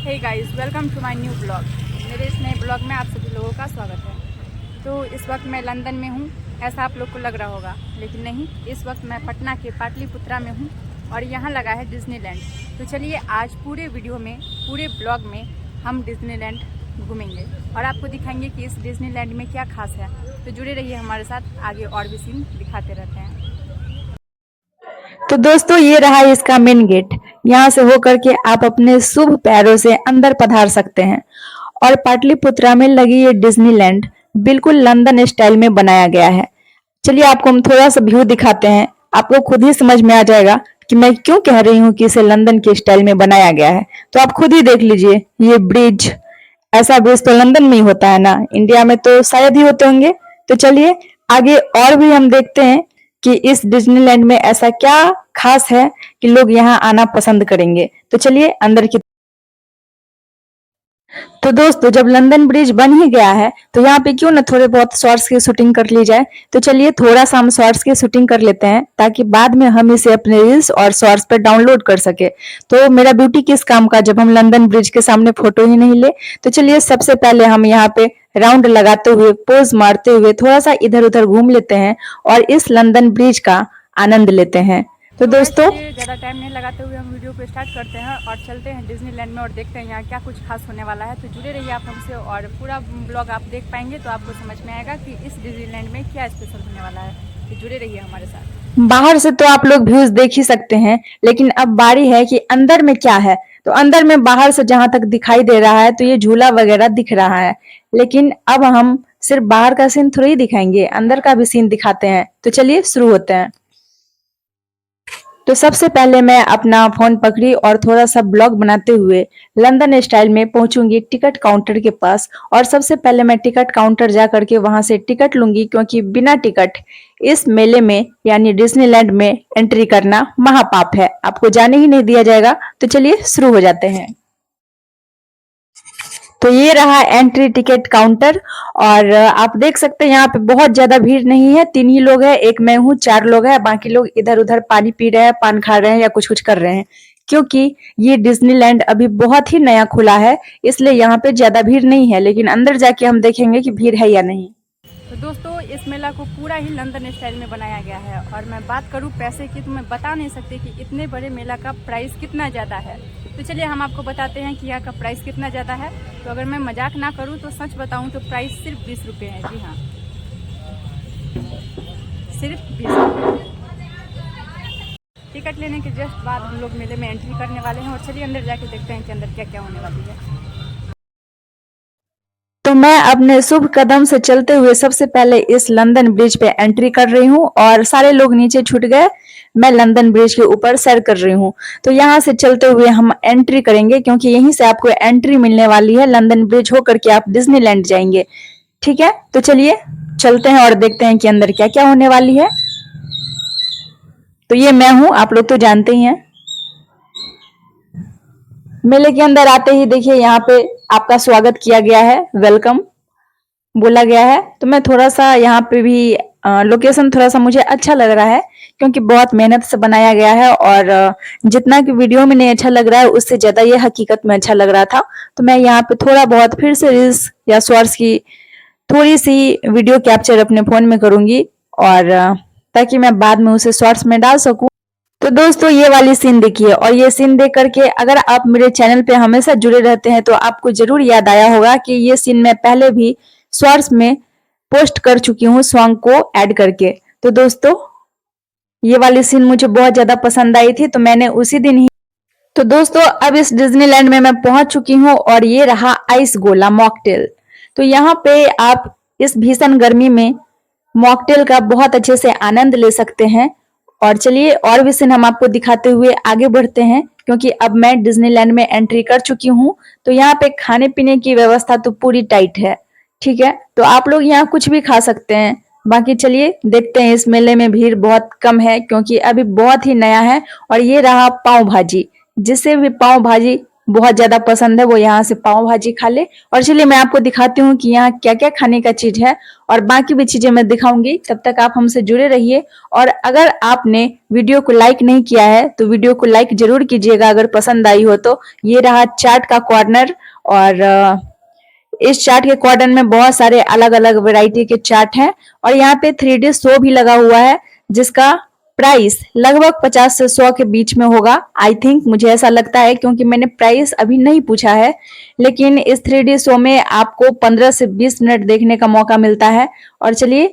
Hey guys, welcome to my new blog. मेरे इस नए ब्लॉग में आप सभी लोगों का स्वागत है। तो इस वक्त मैं लंदन में हूँ, ऐसा आप लोग को लग रहा होगा, लेकिन नहीं। इस वक्त मैं पटना के पाटलिपुत्रा में हूँ और यहाँ लगा है डिज्नीलैंड। तो चलिए आज पूरे वीडियो में, पूरे ब्लॉग में हम डिज्नीलैंड घूमेंगे और आपको दिखाएंगे कि इस डिज्नीलैंड में क्या खास है। तो जुड़े रहिए हमारे साथ, आगे और भी सीन दिखाते रहते हैं। तो दोस्तों ये रहा इसका मेन गेट। यहाँ से होकर के आप अपने शुभ पैरों से अंदर पधार सकते हैं। और पाटलिपुत्रा में लगी ये डिज्नीलैंड बिल्कुल लंदन स्टाइल में बनाया गया है। चलिए आपको हम थोड़ा सा व्यू दिखाते हैं, आपको खुद ही समझ में आ जाएगा कि मैं क्यों कह रही हूँ कि इसे लंदन के स्टाइल में बनाया गया है। तो आप खुद ही देख लीजिए, ये ब्रिज, ऐसा ब्रिज तो लंदन में ही होता है ना, इंडिया में तो शायद ही होते होंगे। तो चलिए आगे और भी हम देखते हैं कि इस डिज्नीलैंड में ऐसा क्या खास है कि लोग यहाँ आना पसंद करेंगे। तो चलिए अंदर की। तो दोस्तों जब लंदन ब्रिज बन ही गया है तो यहाँ पे क्यों ना थोड़े बहुत शॉर्ट्स की शूटिंग कर ली जाए। तो चलिए थोड़ा सा हम शॉर्ट्स की शूटिंग कर लेते हैं ताकि बाद में हम इसे अपने रील्स और शॉर्ट्स पर डाउनलोड कर सके। तो मेरा ब्यूटी किस काम का जब हम लंदन ब्रिज के सामने फोटो ही नहीं ले। तो चलिए सबसे पहले हम यहाँ पे राउंड लगाते हुए, पोज मारते हुए थोड़ा सा इधर उधर घूम लेते हैं और इस लंदन ब्रिज का आनंद लेते हैं। तो दोस्तों ज़्यादा टाइम नहीं लगाते हुए हम वीडियो को स्टार्ट करते हैं और चलते हैं डिज्नीलैंड में और देखते हैं यहाँ क्या कुछ खास होने वाला है। तो जुड़े रहिए आप हमसे और पूरा ब्लॉग आप देख पाएंगे तो आपको समझ में आएगा कि इस डिज्नीलैंड में क्या स्पेशल होने वाला है। तो जुड़े रहिए हमारे साथ। बाहर से तो आप लोग व्यूज देख ही सकते हैं, लेकिन अब बारी है कि अंदर में क्या है। तो अंदर में बाहर से जहां तक दिखाई दे रहा है तो ये झूला वगैरह दिख रहा है, लेकिन अब हम सिर्फ बाहर का सीन थोड़ी दिखाएंगे, अंदर का भी सीन दिखाते हैं। तो चलिए शुरू होते हैं। तो सबसे पहले मैं अपना फोन पकड़ी और थोड़ा सा ब्लॉग बनाते हुए लंदन स्टाइल में पहुंचूंगी टिकट काउंटर के पास। और सबसे पहले मैं टिकट काउंटर जा करके वहां से टिकट लूंगी, क्योंकि बिना टिकट इस मेले में यानी डिज्नीलैंड में एंट्री करना महापाप है, आपको जाने ही नहीं दिया जाएगा। तो चलिए शुरू हो जाते हैं। तो ये रहा एंट्री टिकट काउंटर और आप देख सकते हैं यहाँ पे बहुत ज्यादा भीड़ नहीं है, 3 ही लोग हैं, एक मैं हूँ, 4 लोग हैं, बाकी लोग इधर उधर पानी पी रहे हैं, पान खा रहे हैं या कुछ कुछ कर रहे हैं। क्योंकि ये डिज्नीलैंड अभी बहुत ही नया खुला है, इसलिए यहाँ पे ज्यादा भीड़ नहीं है, लेकिन अंदर जाके हम देखेंगे कि भीड़ है या नहीं। तो दोस्तों इस मेला को पूरा ही लंदन स्टाइल में बनाया गया है और मैं बात करूं पैसे की तो मैं बता नहीं सकती कि इतने बड़े मेला का प्राइस कितना ज़्यादा है। तो चलिए हम आपको बताते हैं कि यहाँ का प्राइस कितना ज़्यादा है। तो अगर मैं मजाक ना करूं तो सच बताऊं तो प्राइस सिर्फ 20 रुपये है। जी हाँ, सिर्फ 20 रुपये। टिकट लेने के जस्ट बाद हम लोग मेले में एंट्री करने वाले हैं और चलिए अंदर जाके देखते हैं कि अंदर क्या क्या होने वाली है। तो मैं अपने शुभ कदम से चलते हुए सबसे पहले इस लंदन ब्रिज पे एंट्री कर रही हूँ और सारे लोग नीचे छूट गए, मैं लंदन ब्रिज के ऊपर सैर कर रही हूँ। तो यहाँ से चलते हुए हम एंट्री करेंगे, क्योंकि यहीं से आपको एंट्री मिलने वाली है। लंदन ब्रिज होकर के आप डिज्नीलैंड जाएंगे, ठीक है। तो चलिए चलते हैं और देखते हैं कि अंदर क्या क्या होने वाली है। तो ये मैं हूँ, आप लोग तो जानते ही हैं। मेले के अंदर आते ही देखिए यहाँ पे आपका स्वागत किया गया है, वेलकम बोला गया है। तो मैं थोड़ा सा यहाँ पे भी लोकेशन थोड़ा सा मुझे अच्छा लग रहा है, क्योंकि बहुत मेहनत से बनाया गया है और जितना कि वीडियो में नहीं अच्छा लग रहा है उससे ज्यादा ये हकीकत में अच्छा लग रहा था। तो मैं यहाँ पे थोड़ा बहुत फिर से रील्स या शॉर्ट्स की थोड़ी सी वीडियो कैप्चर अपने फोन में करूंगी, और ताकि मैं बाद में उसे शॉर्ट्स में डाल सकूं। तो दोस्तों ये वाली सीन देखिए, और ये सीन देख करके अगर आप मेरे चैनल पे हमेशा जुड़े रहते हैं तो आपको जरूर याद आया होगा कि ये सीन मैं पहले भी शॉर्ट्स में पोस्ट कर चुकी हूँ सॉन्ग को ऐड करके। तो दोस्तों ये वाली सीन मुझे बहुत ज्यादा पसंद आई थी, तो मैंने उसी दिन ही। तो दोस्तों अब इस डिज्नीलैंड में मैं पहुंच चुकी हूँ और ये रहा आइस गोला मॉकटेल। तो यहाँ पे आप इस भीषण गर्मी में मॉकटेल का बहुत अच्छे से आनंद ले सकते हैं। और चलिए और भी सीन हम आपको दिखाते हुए आगे बढ़ते हैं, क्योंकि अब मैं डिज्नीलैंड में एंट्री कर चुकी हूँ। तो यहाँ पे खाने पीने की व्यवस्था तो पूरी टाइट है, ठीक है। तो आप लोग यहाँ कुछ भी खा सकते हैं। बाकी चलिए देखते हैं, इस मेले में भीड़ बहुत कम है क्योंकि अभी बहुत ही नया है। और ये रहा पाव भाजी, जिसे भी पाव भाजी बहुत ज्यादा पसंद है वो यहाँ से पाव भाजी खा ले। और चलिए मैं आपको दिखाती हूँ कि यहाँ क्या क्या खाने का चीज है और बाकी भी चीजें मैं दिखाऊंगी। तब तक आप हमसे जुड़े रहिए। और अगर आपने वीडियो को लाइक नहीं किया है तो वीडियो को लाइक जरूर कीजिएगा अगर पसंद आई हो तो। ये रहा चाट का कॉर्नर और इस चाट के कॉर्नर में बहुत सारे अलग अलग वैरायटी के चाट हैं और यहाँ पे 3D शो भी लगा हुआ है जिसका प्राइस लगभग 50 से 100 के बीच में होगा। आई थिंक मुझे ऐसा लगता है क्योंकि मैंने प्राइस अभी नहीं पूछा है। लेकिन इस 3D शो में आपको 15 से 20 मिनट देखने का मौका मिलता है। और चलिए,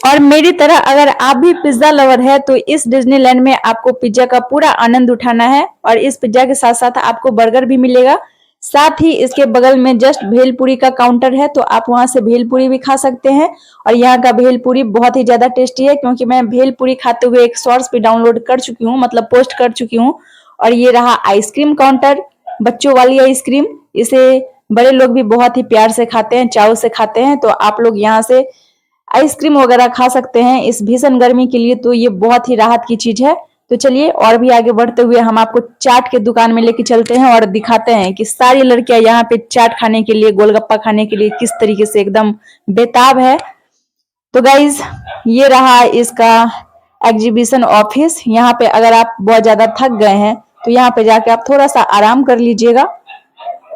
और मेरी तरह अगर आप भी पिज्जा लवर है तो इस डिज्नीलैंड में आपको पिज्जा का पूरा आनंद उठाना है। और इस पिज्जा के साथ साथ आपको बर्गर भी मिलेगा। साथ ही इसके बगल में जस्ट भेलपुरी का काउंटर है तो आप वहां से भेलपुरी भी खा सकते हैं। और यहाँ का भेलपुरी बहुत ही ज्यादा टेस्टी है क्योंकि मैं भेलपुरी खाते हुए एक शॉर्ट्स भी डाउनलोड कर चुकी हूँ, मतलब पोस्ट कर चुकी हूँ। और ये रहा आइसक्रीम काउंटर, बच्चों वाली आइसक्रीम। इसे बड़े लोग भी बहुत ही प्यार से खाते हैं, चाव से खाते हैं। तो आप लोग यहाँ से आइसक्रीम वगैरह खा सकते हैं इस भीषण गर्मी के लिए, तो ये बहुत ही राहत की चीज है। तो चलिए और भी आगे बढ़ते हुए हम आपको चाट के दुकान में लेके चलते हैं और दिखाते हैं कि सारी लड़कियां यहाँ पे चाट खाने के लिए, गोलगप्पा खाने के लिए किस तरीके से एकदम बेताब है। तो गाइज ये रहा इसका एग्जीबिशन ऑफिस। यहाँ पे अगर आप बहुत ज्यादा थक गए हैं तो यहाँ पे जाके आप थोड़ा सा आराम कर लीजिएगा।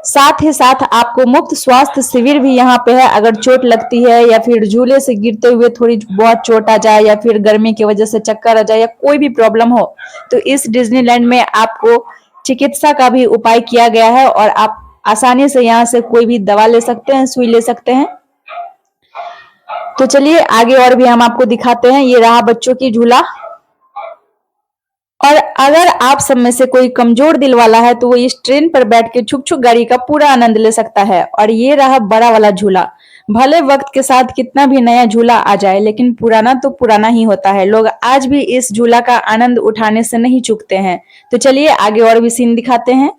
साथ ही साथ आपको मुफ्त स्वास्थ्य शिविर भी यहाँ पे है। अगर चोट लगती है या फिर झूले से गिरते हुए थोड़ी बहुत चोट आ जाए या फिर गर्मी की वजह से चक्कर आ जाए या कोई भी प्रॉब्लम हो तो इस डिज्नीलैंड में आपको चिकित्सा का भी उपाय किया गया है और आप आसानी से यहाँ से कोई भी दवा ले सकते हैं, सुई ले सकते हैं। तो चलिए आगे और भी हम आपको दिखाते हैं। ये रहा बच्चों की झूला। और अगर आप सब में से कोई कमजोर दिल वाला है तो वो इस ट्रेन पर बैठ के छुक छुक गाड़ी का पूरा आनंद ले सकता है। और ये रहा बड़ा वाला झूला। भले वक्त के साथ कितना भी नया झूला आ जाए लेकिन पुराना तो पुराना ही होता है। लोग आज भी इस झूला का आनंद उठाने से नहीं चूकते हैं। तो चलिए आगे और भी सीन दिखाते हैं।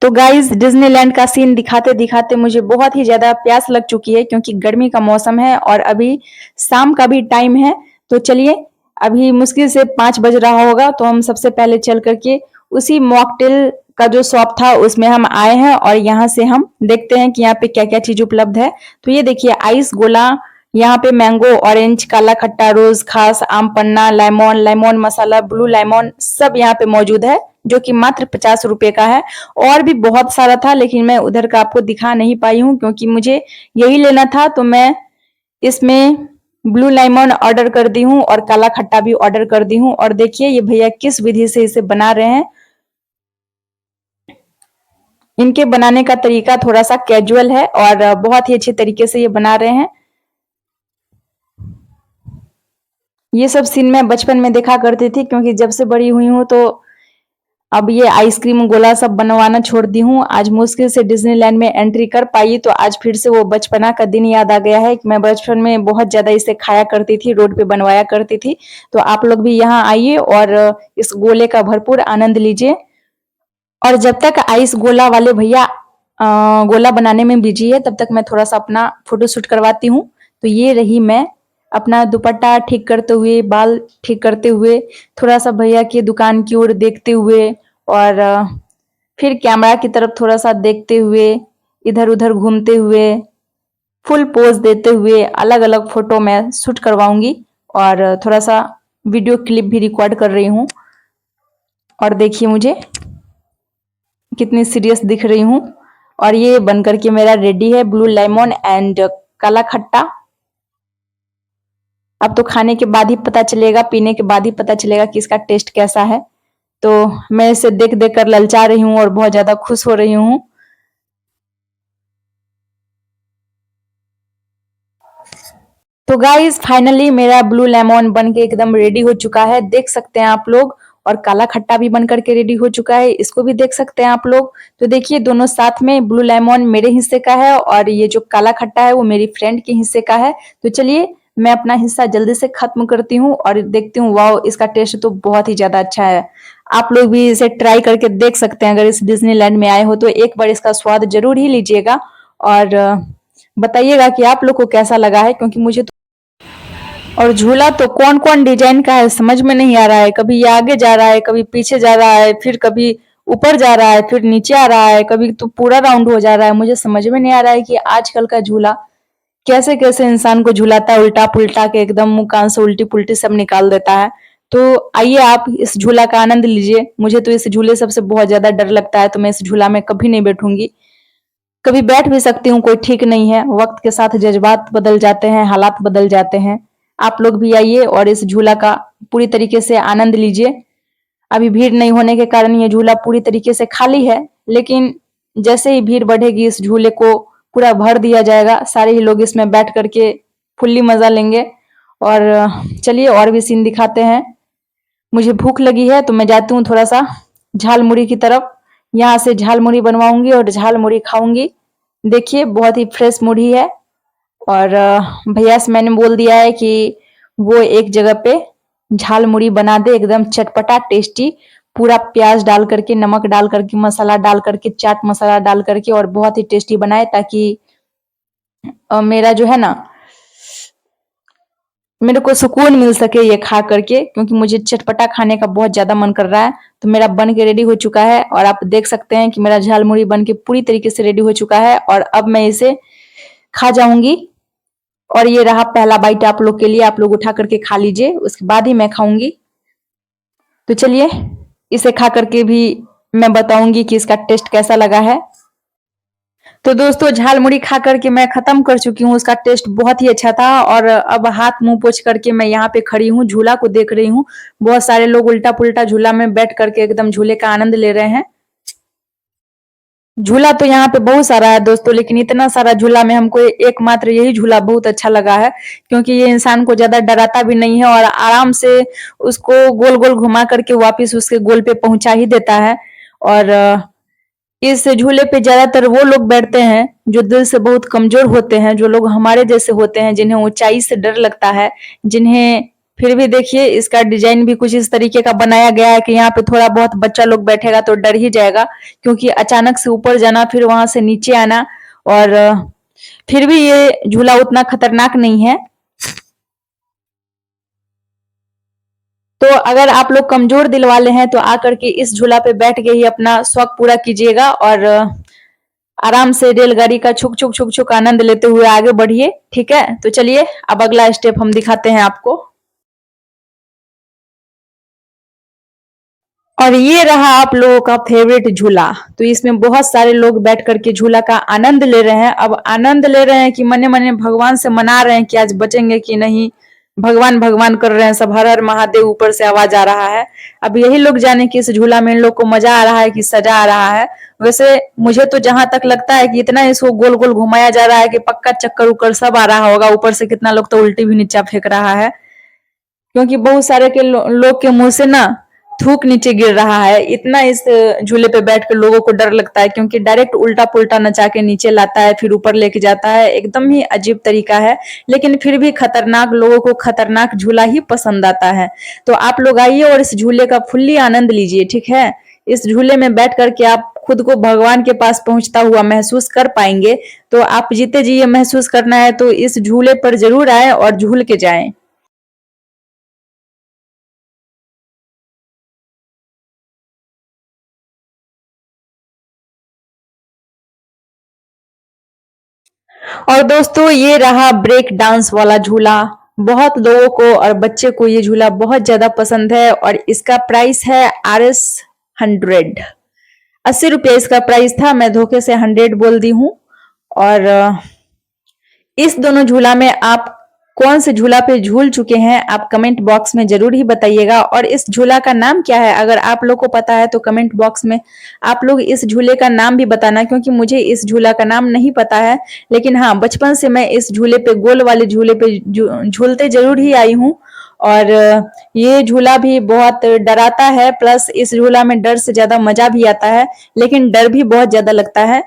तो गाइस डिज्नीलैंड का सीन दिखाते दिखाते मुझे बहुत ही ज्यादा प्यास लग चुकी है क्योंकि गर्मी का मौसम है और अभी शाम का भी टाइम है। तो चलिए, अभी मुश्किल से 5 बज रहा होगा तो हम सबसे पहले चल करके उसी मॉकटेल का जो शॉप था उसमें हम आए हैं और यहाँ से हम देखते हैं कि यहाँ पे क्या क्या चीज उपलब्ध है। तो ये देखिए आइस गोला, यहाँ पे मैंगो, ऑरेंज, काला खट्टा, रोज खास, आम पन्ना, लेमन, लेमन मसाला, ब्लू लेमन सब यहाँ पे मौजूद है जो कि मात्र 50 रुपए का है। और भी बहुत सारा था लेकिन मैं उधर का आपको दिखा नहीं पाई हूँ क्योंकि मुझे यही लेना था। तो मैं इसमें ब्लू लेमन ऑर्डर कर दी हूँ और काला खट्टा भी ऑर्डर कर दी हूँ। और देखिए ये भैया किस विधि से इसे बना रहे हैं। इनके बनाने का तरीका थोड़ा सा कैजुअल है और बहुत ही अच्छे तरीके से ये बना रहे हैं। ये सब सीन मैं बचपन में देखा करती थी क्योंकि जब से बड़ी हुई हूँ तो अब ये आइसक्रीम गोला सब बनवाना छोड़ दी हूँ। आज मुश्किल से डिज्नीलैंड में एंट्री कर पाई तो आज फिर से वो बचपना का दिन याद आ गया है कि मैं बचपन में बहुत ज्यादा इसे खाया करती थी, रोड पे बनवाया करती थी। तो आप लोग भी यहाँ आइए और इस गोले का भरपूर आनंद लीजिए। और जब तक आइस गोला वाले भैया गोला बनाने में बिजी है तब तक मैं थोड़ा सा अपना फोटो शूट करवाती हूँ। तो ये रही मैं अपना दुपट्टा ठीक करते हुए, बाल ठीक करते हुए, थोड़ा सा भैया की दुकान की ओर देखते हुए और फिर कैमरा की तरफ थोड़ा सा देखते हुए, इधर उधर घूमते हुए, फुल पोज देते हुए अलग अलग फोटो मैं शूट करवाऊंगी और थोड़ा सा वीडियो क्लिप भी रिकॉर्ड कर रही हूँ। और देखिए मुझे कितनी सीरियस दिख रही हूँ। और ये बन करके मेरा रेडी है ब्लू लेमन एंड काला खट्टा। अब तो खाने के बाद ही पता चलेगा, पीने के बाद ही पता चलेगा कि इसका टेस्ट कैसा है। तो मैं इसे देख देख कर ललचा रही हूँ और बहुत ज्यादा खुश हो रही हूँ। तो गाइस फाइनली मेरा ब्लू लेमन बन के एकदम रेडी हो चुका है, देख सकते हैं आप लोग। और काला खट्टा भी बन करके रेडी हो चुका है, इसको भी देख सकते हैं आप लोग। तो देखिए दोनों साथ में, ब्लू लेमन मेरे हिस्से का है और ये जो काला खट्टा है वो मेरी फ्रेंड के हिस्से का है। तो चलिए मैं अपना हिस्सा जल्दी से खत्म करती हूँ और देखती हूँ। वाओ, इसका टेस्ट तो बहुत ही ज्यादा अच्छा है। आप लोग भी इसे ट्राई करके देख सकते हैं। अगर इस डिज्नीलैंड में आए हो तो एक बार इसका स्वाद जरूर ही लीजिएगा और बताइएगा कि आप लोग को कैसा लगा है क्योंकि मुझे तो। और झूला तो कौन कौन डिजाइन का है समझ में नहीं आ रहा है। कभी ये आगे जा रहा है, कभी पीछे जा रहा है, फिर कभी ऊपर जा रहा है फिर नीचे आ रहा है, कभी तो पूरा राउंड हो जा रहा है। मुझे समझ में नहीं आ रहा है कि आजकल का झूला कैसे कैसे इंसान को झुलाता है, उल्टा पुल्टा के एकदम मुंह कान से उल्टी पुल्टी सब निकाल देता है। तो आइए आप इस झूला का आनंद लीजिए। मुझे तो इस झूले सबसे बहुत ज्यादा डर लगता है, तो मैं इस झूला में कभी नहीं बैठूंगी। कभी बैठ भी सकती हूँ, कोई ठीक नहीं है। वक्त के साथ जज्बात बदल जाते हैं, हालात बदल जाते हैं। आप लोग भी आइए और इस झूला का पूरी तरीके से आनंद लीजिए। अभी भीड़ नहीं होने के कारण ये झूला पूरी तरीके से खाली है, लेकिन जैसे ही भीड़ बढ़ेगी इस झूले को पूरा भर दिया जाएगा। सारे ही लोग इसमें बैठ करके फुल्ली मजा लेंगे। और चलिए और भी सीन दिखाते हैं। मुझे भूख लगी है तो मैं जाती हूँ थोड़ा सा झाल मुड़ी की तरफ। यहाँ से झाल मुड़ी बनवाऊंगी और झाल मुड़ी खाऊंगी। देखिए बहुत ही फ्रेश मुड़ी है। और भैया से मैंने बोल दिया है कि वो एक जगह पे झाल मुड़ी बना दे, एकदम चटपटा टेस्टी, पूरा प्याज डाल करके, नमक डाल करके, मसाला डाल करके, चाट मसाला डाल करके, और बहुत ही टेस्टी बनाए, ताकि मेरा जो है ना, मेरे को सुकून मिल सके ये खा करके, क्योंकि मुझे चटपटा खाने का बहुत ज्यादा मन कर रहा है। तो मेरा बन के रेडी हो चुका है और आप देख सकते हैं कि मेरा झाल मुड़ी बन के पूरी तरीके से रेडी हो चुका है। और अब मैं इसे खा जाऊंगी। और ये रहा पहला बाइट आप लोग के लिए, आप लोग उठा करके खा लीजिए, उसके बाद ही मैं खाऊंगी। तो चलिए इसे खा करके भी मैं बताऊंगी कि इसका टेस्ट कैसा लगा है। तो दोस्तों झाल मुड़ी खा करके मैं खत्म कर चुकी हूँ। उसका टेस्ट बहुत ही अच्छा था। और अब हाथ मुंह पोंछ करके मैं यहाँ पे खड़ी हूँ, झूला को देख रही हूँ। बहुत सारे लोग उल्टा पुल्टा झूला में बैठ करके एकदम झूले का आनंद ले रहे हैं। झूला तो यहाँ पे बहुत सारा है दोस्तों, लेकिन इतना सारा झूला में हमको एकमात्र यही झूला बहुत अच्छा लगा है, क्योंकि ये इंसान को ज्यादा डराता भी नहीं है और आराम से उसको गोल गोल घुमा करके वापस उसके गोल पे पहुंचा ही देता है। और इस झूले पे ज्यादातर वो लोग बैठते हैं जो दिल से बहुत कमजोर होते हैं, जो लोग हमारे जैसे होते हैं, जिन्हें ऊंचाई से डर लगता है, जिन्हें फिर भी देखिए इसका डिजाइन भी कुछ इस तरीके का बनाया गया है कि यहाँ पे थोड़ा बहुत बच्चा लोग बैठेगा तो डर ही जाएगा, क्योंकि अचानक से ऊपर जाना फिर वहां से नीचे आना। और फिर भी ये झूला उतना खतरनाक नहीं है। तो अगर आप लोग कमजोर दिल वाले हैं तो आकर के इस झूला पे बैठ के ही अपना शौक पूरा कीजिएगा और आराम से रेलगाड़ी का छुक छुक छुक छुक आनंद लेते हुए आगे बढ़िए। ठीक है, तो चलिए अब अगला स्टेप हम दिखाते हैं आपको। और ये रहा आप लोगों का फेवरेट झूला। तो इसमें बहुत सारे लोग बैठ करके झूला का आनंद ले रहे हैं। अब आनंद ले रहे हैं कि मने मने भगवान से मना रहे हैं कि आज बचेंगे कि नहीं। भगवान भगवान कर रहे हैं सब, हर हर महादेव ऊपर से आवाज आ रहा है। अब यही लोग जाने कि इस झूला में इन लोग को मजा आ रहा है कि सजा आ रहा है। वैसे मुझे तो जहां तक लगता है कि इतना इसको गोल गोल घुमाया जा रहा है कि पक्का चक्कर उक्कर सब आ रहा होगा। ऊपर से कितना लोग तो उल्टी भी नीचा फेंक रहा है, क्योंकि बहुत सारे के लोग के मुंह से ना थूक नीचे गिर रहा है। इतना इस झूले पे बैठ कर लोगों को डर लगता है, क्योंकि डायरेक्ट उल्टा पुल्टा नचा के नीचे लाता है फिर ऊपर लेके जाता है। एकदम ही अजीब तरीका है, लेकिन फिर भी खतरनाक लोगों को खतरनाक झूला ही पसंद आता है। तो आप लोग आइए और इस झूले का फुल्ली आनंद लीजिए। ठीक है, इस झूले में बैठ करके आप खुद को भगवान के पास पहुंचता हुआ महसूस कर पाएंगे। तो आप जीते जी ये महसूस करना है तो इस झूले पर जरूर आए और झूल के जाएं। और दोस्तों ये रहा ब्रेक डांस वाला झूला। बहुत लोगों को और बच्चे को ये झूला बहुत ज्यादा पसंद है और इसका प्राइस है RS 100। 80 रुपये इसका प्राइस था, मैं धोखे से 100 बोल दी हूँ। और इस दोनों झूला में आप कौन से झूला पे झूल चुके हैं आप कमेंट बॉक्स में जरूर ही बताइएगा। और इस झूला का नाम क्या है, अगर आप लोग को पता है तो कमेंट बॉक्स में आप लोग इस झूले का नाम भी बताना, क्योंकि मुझे इस झूला का नाम नहीं पता है। लेकिन हाँ, बचपन से मैं इस झूले पे, गोल वाले झूले पे झूलते जरूर ही आई हूँ। और ये झूला भी बहुत डराता है, प्लस इस झूला में डर से ज्यादा मजा भी आता है, लेकिन डर भी बहुत ज्यादा लगता है।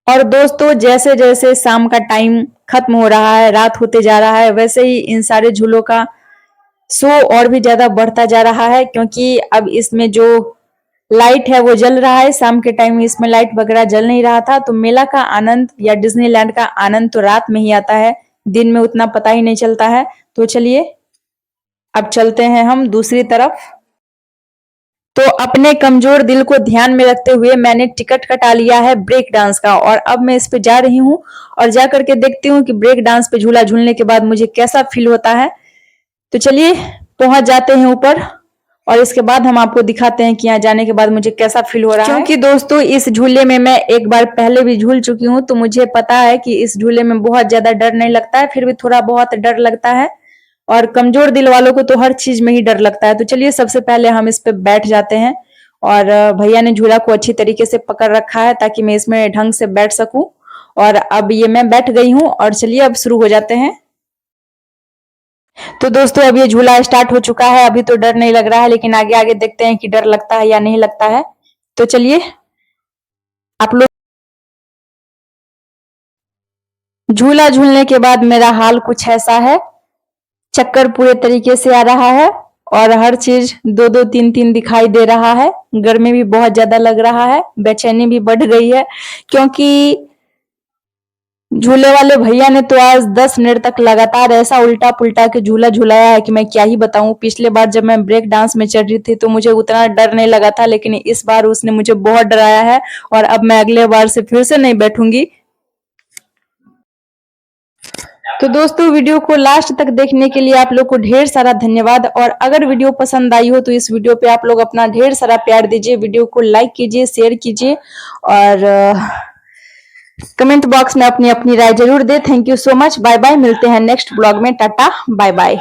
और दोस्तों जैसे जैसे शाम का टाइम खत्म हो रहा है, रात होते जा रहा है, वैसे ही इन सारे झूलों का शो और भी ज्यादा बढ़ता जा रहा है, क्योंकि अब इसमें जो लाइट है वो जल रहा है। शाम के टाइम इसमें लाइट वगैरह जल नहीं रहा था। तो मेला का आनंद या डिज्नीलैंड का आनंद तो रात में ही आता है, दिन में उतना पता ही नहीं चलता है। तो चलिए अब चलते हैं हम दूसरी तरफ। तो अपने कमजोर दिल को ध्यान में रखते हुए मैंने टिकट कटा लिया है ब्रेक डांस का, और अब मैं इस पे जा रही हूँ और जा करके देखती हूँ कि ब्रेक डांस पे झूला झूलने के बाद मुझे कैसा फील होता है। तो चलिए पहुंच जाते हैं ऊपर और इसके बाद हम आपको दिखाते हैं कि यहाँ जाने के बाद मुझे कैसा फील हो रहा है। क्योंकि दोस्तों इस झूले में मैं एक बार पहले भी झूल चुकी हूँ, तो मुझे पता है कि इस झूले में बहुत ज्यादा डर नहीं लगता है, फिर भी थोड़ा बहुत डर लगता है, और कमजोर दिल वालों को तो हर चीज में ही डर लगता है। तो चलिए सबसे पहले हम इस पे बैठ जाते हैं, और भैया ने झूला को अच्छी तरीके से पकड़ रखा है ताकि मैं इसमें ढंग से बैठ सकूं। और अब ये मैं बैठ गई हूं, और चलिए अब शुरू हो जाते हैं। तो दोस्तों अब ये झूला स्टार्ट हो चुका है। अभी तो डर नहीं लग रहा है, लेकिन आगे आगे देखते हैं कि डर लगता है या नहीं लगता है। तो चलिए आप लोग। झूला झूलने के बाद मेरा हाल कुछ ऐसा है, चक्कर पूरे तरीके से आ रहा है और हर चीज 2-2 3-3 दिखाई दे रहा है। गर्मी भी बहुत ज्यादा लग रहा है, बेचैनी भी बढ़ गई है, क्योंकि झूले वाले भैया ने तो आज 10 मिनट तक लगातार ऐसा उल्टा पुल्टा के झूला झुलाया है कि मैं क्या ही बताऊं। पिछले बार जब मैं ब्रेक डांस में चढ़ रही थी तो मुझे उतना डर नहीं लगा था, लेकिन इस बार उसने मुझे बहुत डराया है, और अब मैं अगले बार से फिर से नहीं बैठूंगी। तो दोस्तों वीडियो को लास्ट तक देखने के लिए आप लोग को ढेर सारा धन्यवाद, और अगर वीडियो पसंद आई हो तो इस वीडियो पे आप लोग अपना ढेर सारा प्यार दीजिए, वीडियो को लाइक कीजिए, शेयर कीजिए, और कमेंट बॉक्स में अपनी अपनी राय जरूर दे। Thank you so much, bye bye, मिलते हैं नेक्स्ट ब्लॉग में, टाटा बाय बाय।